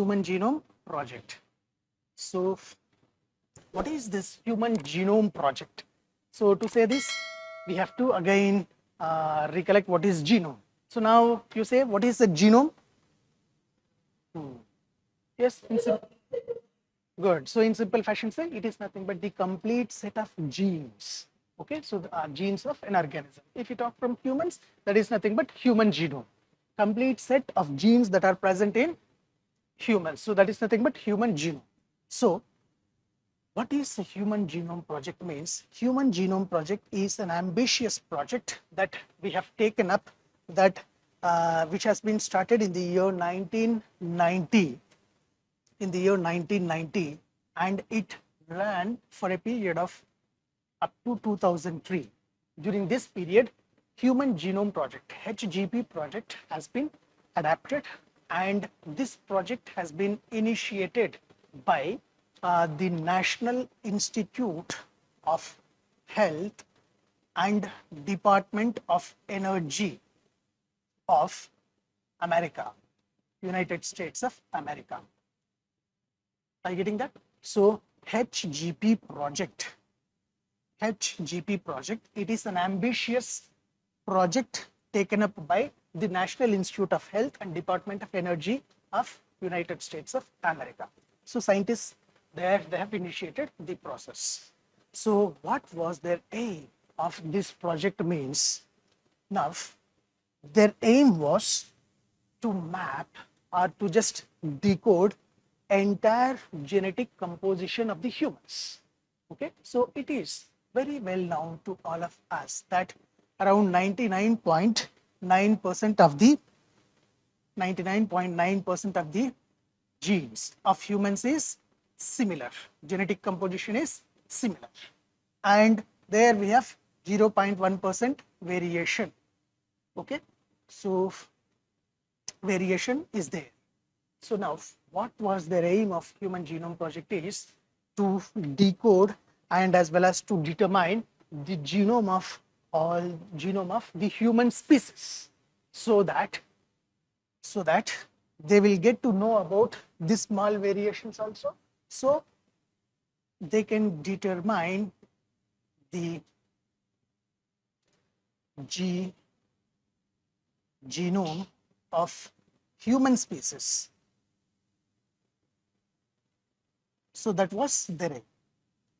Human Genome Project. So what is this Human Genome Project? So to say this, we have to again recollect what is genome. So now you say, what is a genome? Yes, good. So in simple fashion, say it is nothing but the complete set of genes. Okay, so the genes of an organism. If you talk from humans, that is nothing but human genome. Complete set of genes that are present in humans. So that is nothing but human genome. So what is the Human Genome Project means? Human Genome Project is an ambitious project that we have taken up, that which has been started in the year 1990. In the year 1990, and it ran for a period of up to 2003. During this period, Human Genome Project, HGP project, has been adapted, and this project has been initiated by the National Institute of Health and Department of Energy of America, United States of America. Are you getting that? So HGP project, it is an ambitious project taken up by the National Institute of Health and Department of Energy of United States of America. So scientists there, they have initiated the process. So what was their aim of this project means? Now, their aim was to map or to just decode entire genetic composition of the humans. Okay, so it is very well known to all of us that around 99.9% of the 99.9% of the genes of humans is similar. Genetic composition is similar, and there we have 0.1% variation. Okay, so variation is there. So now, what was the aim of Human Genome Project is to decode and as well as to determine the genome of the human species, so that they will get to know about these small variations also, so they can determine the genome of human species. So that was their aim.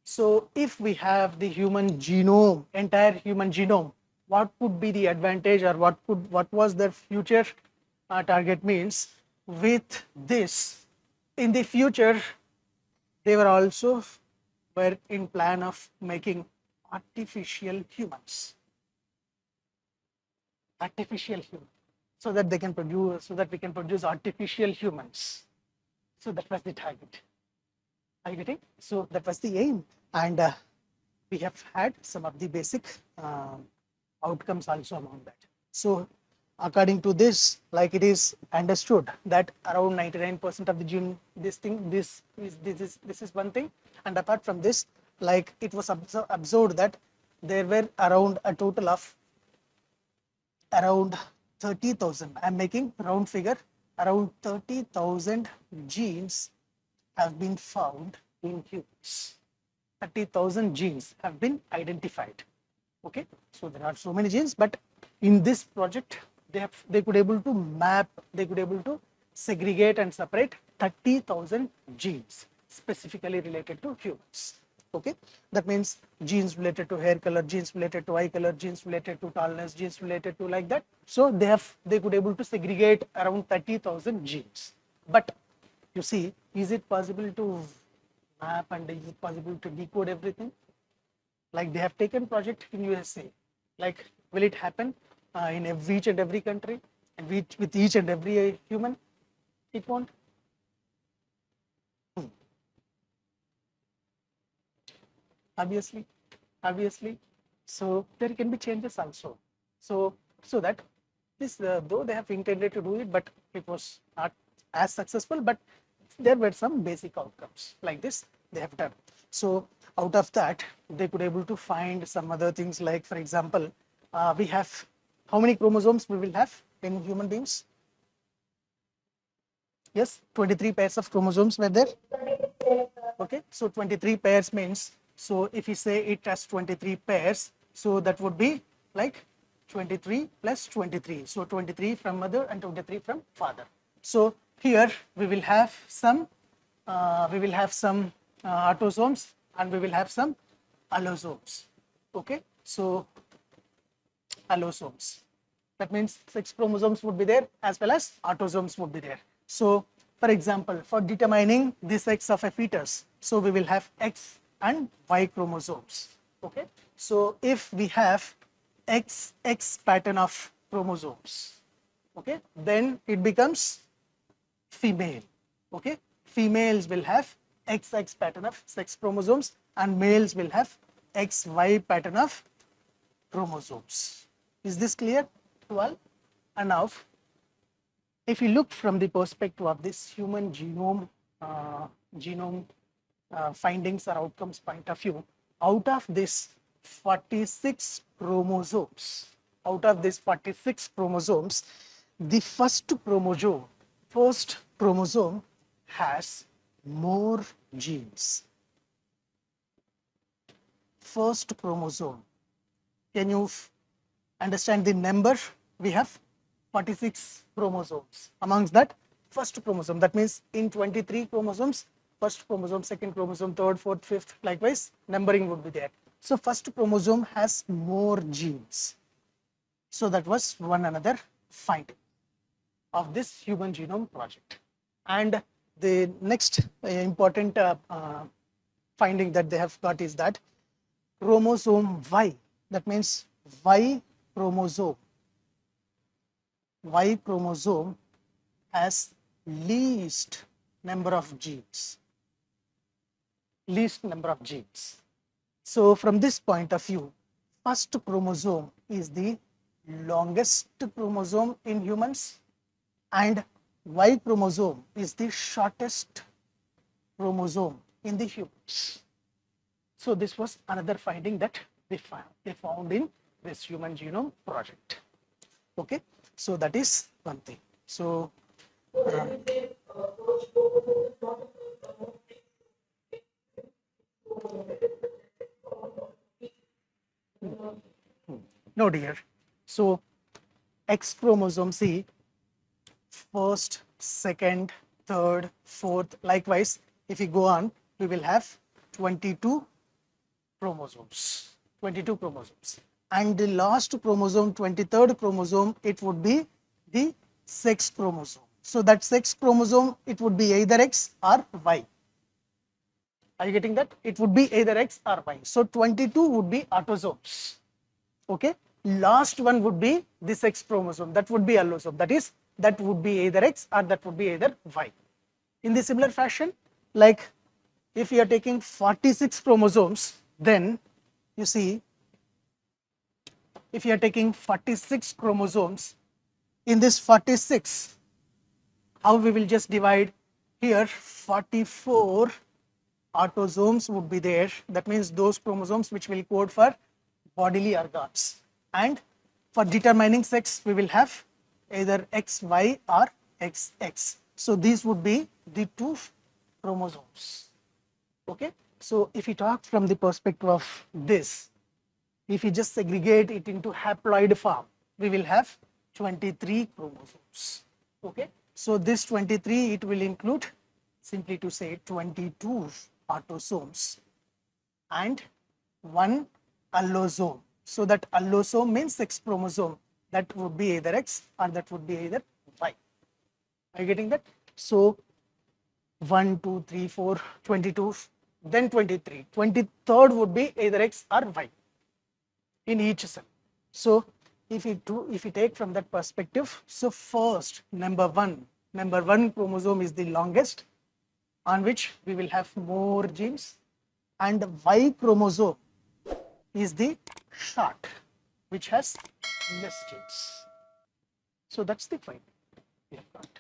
So if we have the human genome, entire human genome, what could be the advantage, or what was their future target means? With this, in the future, they were also in plan of making artificial humans, so that they can produce, so that we can produce artificial humans. So that was the target. Are you getting? So that was the aim, and we have had some of the basic outcomes also among that. So according to this, like, it is understood that around 99% of the gene, this is one thing, and apart from this, like, it was observed that there were around a total of around 30,000. I am making round figure. Around 30,000 genes have been found in humans. 30,000 genes have been identified. Okay, so there are so many genes, but in this project, they could able to map, they could able to segregate and separate 30,000 genes specifically related to humans. Okay, that means genes related to hair color, genes related to eye color, genes related to tallness, genes related to like that. So they could able to segregate around 30,000 genes. But you see, is it possible to map, and is it possible to decode everything? Like, they have taken project in USA. Like, will it happen in each and every country and with each and every human? It won't. Obviously. So there can be changes also. So that this, though they have intended to do it, but it was not as successful, but there were some basic outcomes like this they have done. So out of that, they could able to find some other things, like, for example, we have, how many chromosomes we will have in human beings? Yes, 23 pairs of chromosomes were there. Okay, so 23 pairs means, so if you say it has 23 pairs, so that would be like 23 plus 23. So 23 from mother and 23 from father. So here we will have some autosomes and we will have some allosomes. Okay, so allosomes. That means 6 chromosomes would be there as well as autosomes would be there. So, for example, for determining the sex of a fetus, so we will have X and Y chromosomes. Okay. So, if we have XX pattern of chromosomes, okay, then it becomes female. Okay. Females will have XX pattern of sex chromosomes and males will have XY pattern of chromosomes. Is this clear to all? And now, if you look from the perspective of this human genome findings or outcomes point of view, out of this 46 chromosomes, the first chromosome has more genes. First chromosome. Can you understand the number? We have 46 chromosomes. Amongst that, first chromosome, that means in 23 chromosomes, first chromosome, second chromosome, third, fourth, fifth, likewise, numbering would be there. So first chromosome has more genes. So that was one another finding of this human genome project. And the next important finding that they have got is that chromosome Y, that means Y chromosome has least number of genes. So from this point of view, first chromosome is the longest chromosome in humans and Y chromosome is the shortest chromosome in the humans. So this was another finding that they found in this human genome project. Okay, so that is one thing. So no dear. So X chromosome, see, first, second, third, fourth, likewise, if we go on, we will have 22 chromosomes. And the last chromosome, 23rd chromosome, it would be the sex chromosome. So that sex chromosome, it would be either X or Y. Are you getting that? It would be either X or Y. So 22 would be autosomes. Okay. Last one would be the sex chromosome. That would be allosome. That would be either X or that would be either Y. In the similar fashion, like if you are taking 46 chromosomes, then you see, if you are taking 46 chromosomes, in this 46, how we will just divide here, 44 autosomes would be there. That means those chromosomes which will code for bodily organs. And for determining sex, we will have either XY or XX. So these would be the two chromosomes. Okay. So if we talk from the perspective of this, if we just segregate it into haploid form, we will have 23 chromosomes. Okay. So this 23, it will include, simply to say, 22 autosomes and one allosome. So that allosome means sex chromosome. That would be either X or that would be either Y. Are you getting that? So 1, 2, 3, 4, 22, then 23. 23rd would be either X or Y in each cell. So if we take from that perspective, so first number one chromosome is the longest, on which we will have more genes, and Y chromosome is the short, which has less genes. So that's the point we have got.